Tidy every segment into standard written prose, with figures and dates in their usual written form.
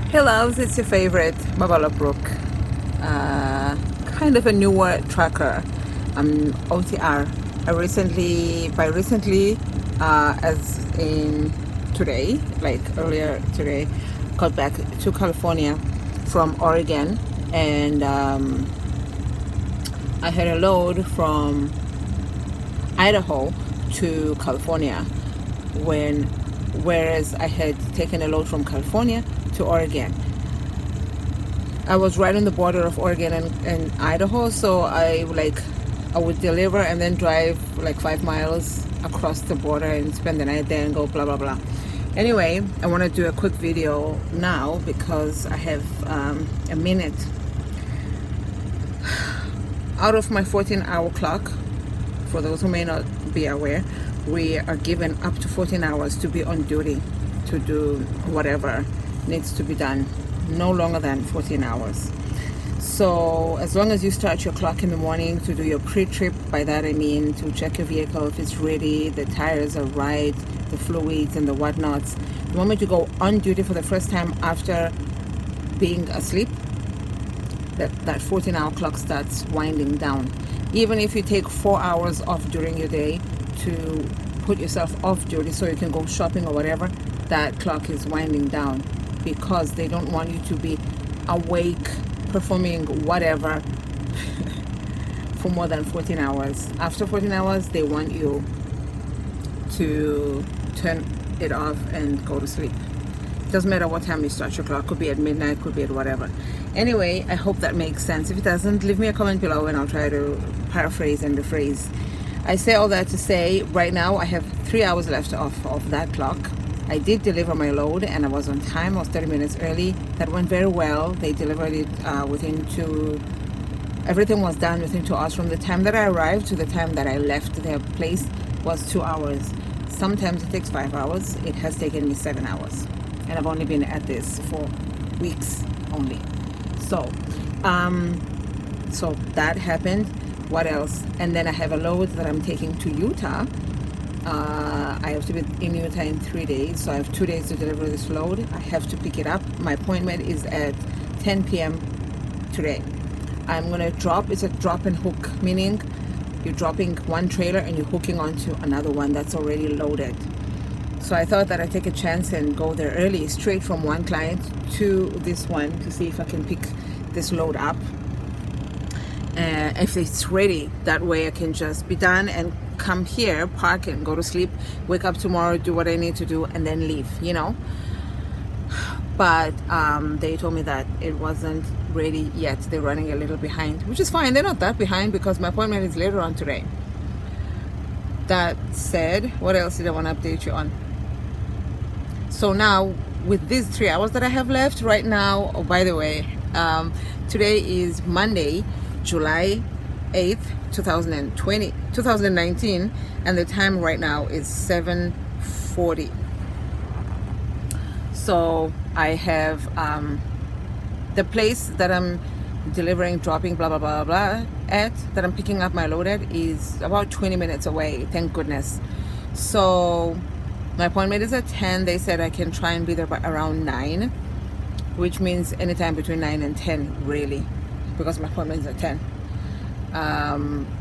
Hey loves, it's your favorite Babalwa Brook. Kind of a newer tracker. I'm OTR. As in today, like earlier today, got back to California from Oregon, and I had a load from Idaho to California whereas I had taken a load from California to Oregon. I was right on the border of Oregon and Idaho, so I would deliver and then drive like 5 miles across the border and spend the night there and go blah blah blah. Anyway, I want to do a quick video now because I have a minute. Out of my 14-hour clock, for those who may not be aware, we are given up to 14 hours to be on duty to do whatever needs to be done, no longer than 14 hours. So as long as you start your clock in the morning to do your pre-trip, by that I mean to check your vehicle if it's ready, the tires are right, the fluids and the whatnots. The moment you go on duty for the first time after being asleep, that 14-hour clock starts winding down. Even if you take 4 hours off during your day to put yourself off duty so you can go shopping or whatever, that clock is winding down because they don't want you to be awake performing whatever for more than 14 hours. After 14 hours, they want you to turn it off and go to sleep. Doesn't matter what time you start your clock, could be at midnight, could be at whatever. Anyway, I hope that makes sense. If it doesn't, leave me a comment below and I'll try to paraphrase and rephrase. I say all that to say, right now I have 3 hours left of that clock. I did deliver my load and I was on time. I was 30 minutes early. That went very well. They delivered it everything was done within 2 hours. From the time that I arrived to the time that I left their place was 2 hours. Sometimes it takes 5 hours. It has taken me 7 hours. And I've only been at this for weeks only. So that happened. What else? And then I have a load that I'm taking to Utah. I have to be in Utah in 3 days, so I have 2 days to deliver this load. I have to pick it up. My appointment is at 10 p.m. today. I'm gonna drop. It's a drop and hook, meaning you're dropping one trailer and you're hooking onto another one that's already loaded. So I thought that I'd take a chance and go there early, straight from one client to this one, to see if I can pick this load up. If it's ready, that way I can just be done and come here, park and go to sleep, wake up tomorrow, do what I need to do, and then leave, you know. But they told me that it wasn't ready yet. They're running a little behind, which is fine. They're not that behind because my appointment is later on today. That said, what else did I want to update you on? So now, with these 3 hours that I have left right now, oh, by the way, today is Monday, July 8th, 2019, and the time right now is 7:40. So I have the place that I'm delivering, dropping, blah blah blah blah at, that I'm picking up my load at, is about 20 minutes away, thank goodness. So my appointment is at 10. They said I can try and be there by around 9, which means anytime between 9 and 10 really, because my appointment is at 10.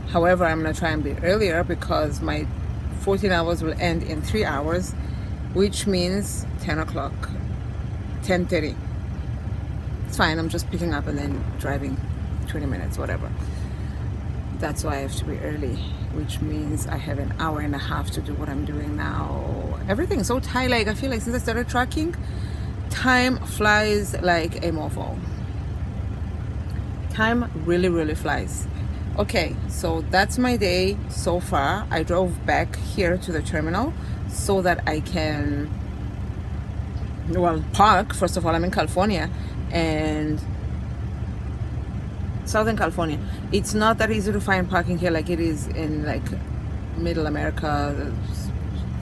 However, I'm gonna try and be earlier because my 14 hours will end in 3 hours, which means 10 o'clock, 10:30. It's fine, I'm just picking up and then driving 20 minutes, whatever. That's why I have to be early, which means I have an hour and a half to do what I'm doing now. Everything's so tight. Like, I feel like since I started tracking, time flies like a mofo. Time really, really flies. Okay, so that's my day so far. I drove back here to the terminal so that I can, well, park. First of all, I'm in California, and Southern California. It's not that easy to find parking here like it is in like Middle America,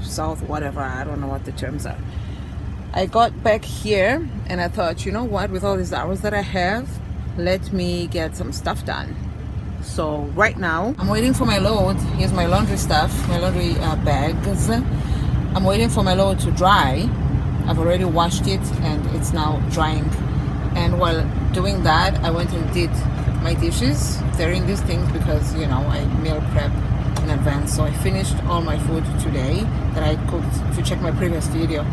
South, whatever. I don't know what the terms are. I got back here and I thought, you know what, with all these hours that I have, let me get some stuff done. So right now I'm waiting for my load. Here's my laundry stuff, my laundry bags. I'm waiting for my load to dry I've already washed it and it's now drying. And while doing that, I went and did my dishes. They're in these things because, you know, I meal prep in advance. So I finished all my food today that I cooked. If you check my previous video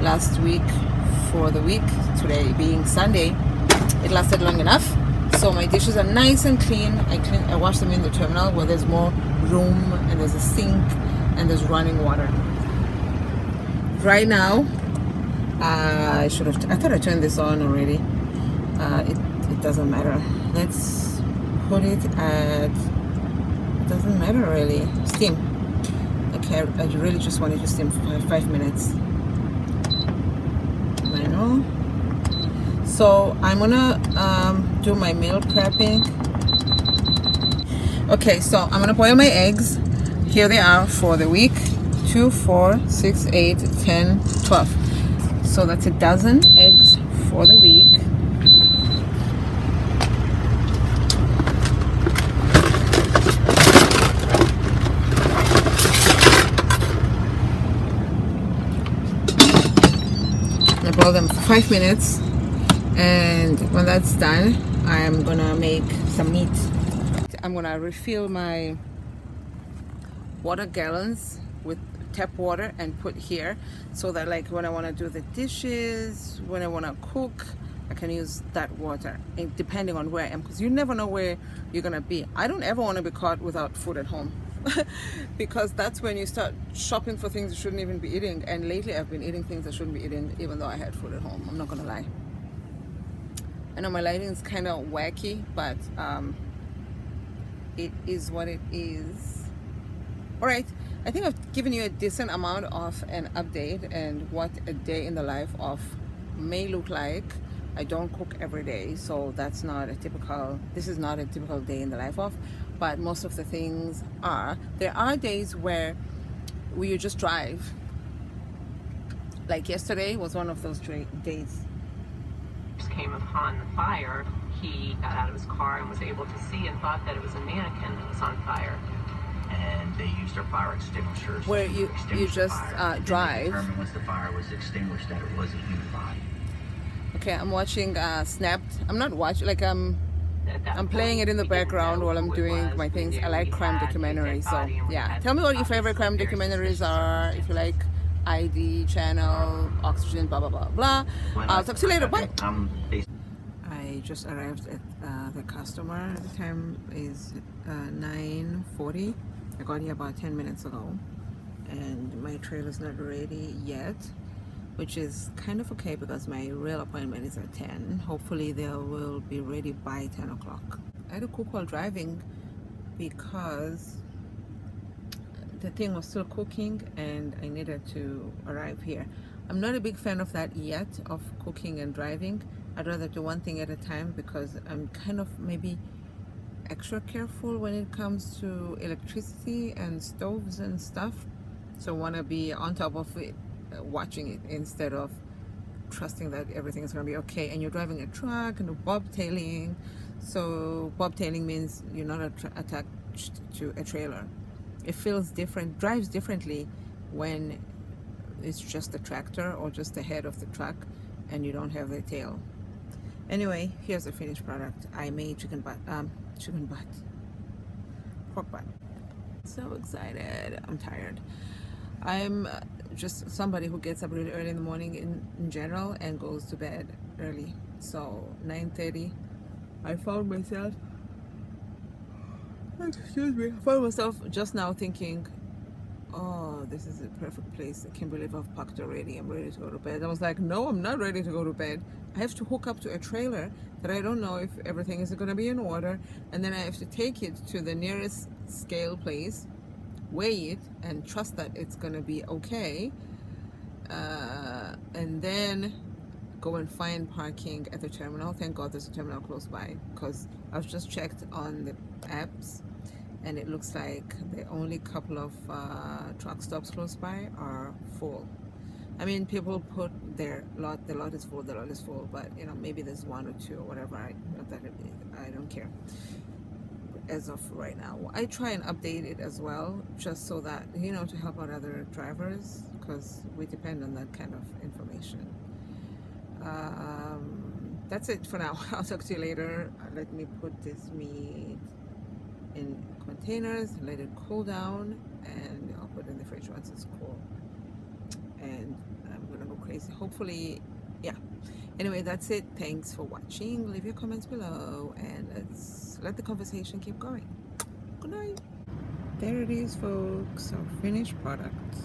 last week for the week, today being Sunday, it lasted long enough. So my dishes are nice and clean. I wash them in the terminal where there's more room and there's a sink and there's running water. Right now, I thought I turned this on already. It doesn't matter. Let's put it at, it doesn't matter really, steam. Okay, I really just wanted to steam for 5 minutes. Manual. So I'm gonna do my meal prepping. Okay, so I'm gonna boil my eggs. Here they are for the week. 2, 4, 6, 8, 10, 12. So that's a dozen eggs for the week. I boil them for 5 minutes, and when that's done, I'm gonna make some meat. I'm gonna refill my water gallons with tap water and put here, so that like when I want to do the dishes, when I want to cook, I can use that water, and depending on where I am, because you never know where you're gonna be. I don't ever want to be caught without food at home because that's when you start shopping for things you shouldn't even be eating. And lately I've been eating things I shouldn't be eating, even though I had food at home. I'm not gonna lie. I know my lighting is kind of wacky, but it is what it is. All right, I think I've given you a decent amount of an update and what a day in the life of may look like. I don't cook every day, so that's not a typical, this is not a typical day in the life of, but most of the things are. There are days where you just drive. Like yesterday was one of those days. Came upon the fire, he got out of his car and was able to see and thought that it was a mannequin that was on fire. And they used their fire extinguishers. Where you just drive. Determined once the fire was extinguished that it was a human body. Okay, I'm watching Snapped. I'm not watching, like I'm playing it in the background while I'm doing my things. I like crime documentaries, so yeah. Tell me what your favorite crime documentaries are. If you like ID channel, Oxygen, blah blah blah blah. I'll talk to you later. Bye. I just arrived at the customer. The time is 9:40. I got here about 10 minutes ago, and my trailer's not ready yet, which is kind of okay because my real appointment is at 10. Hopefully they will be ready by 10 o'clock. I had to cook while driving because the thing was still cooking and I needed to arrive here. I'm not a big fan of that yet, of cooking and driving. I'd rather do one thing at a time because I'm kind of maybe extra careful when it comes to electricity and stoves and stuff. So I want to be on top of it, watching it, instead of trusting that everything is going to be okay. And you're driving a truck and bobtailing. So bobtailing means you're not attached to a trailer. It feels different, drives differently when it's just the tractor or just the head of the truck and you don't have the tail. Anyway, here's the finished product. I made pork butt. So excited. I'm tired. I'm just somebody who gets up really early in the morning in general and goes to bed early. So 9:30, I found myself just now thinking, oh, this is a perfect place. I can't believe I've packed already. I'm ready to go to bed. I was like, no, I'm not ready to go to bed. I have to hook up to a trailer that I don't know if everything is going to be in order, and then I have to take it to the nearest scale place, weigh it, and trust that it's going to be okay, and then go and find parking at the terminal. Thank God there's a terminal close by, because I've just checked on the apps and it looks like the only couple of truck stops close by are full. I mean, people put their lot, the lot is full, but you know, maybe there's one or two or whatever. I don't care as of right now. I try and update it as well, just so that, you know, to help out other drivers, because we depend on that kind of information. That's it for now. I'll talk to you later. Let me put this meat in containers, let it cool down, and I'll put it in the fridge once it's cool. And I'm gonna go crazy. Hopefully, yeah. Anyway, that's it. Thanks for watching. Leave your comments below, and let's let the conversation keep going. Good night. There it is, folks. Our finished product.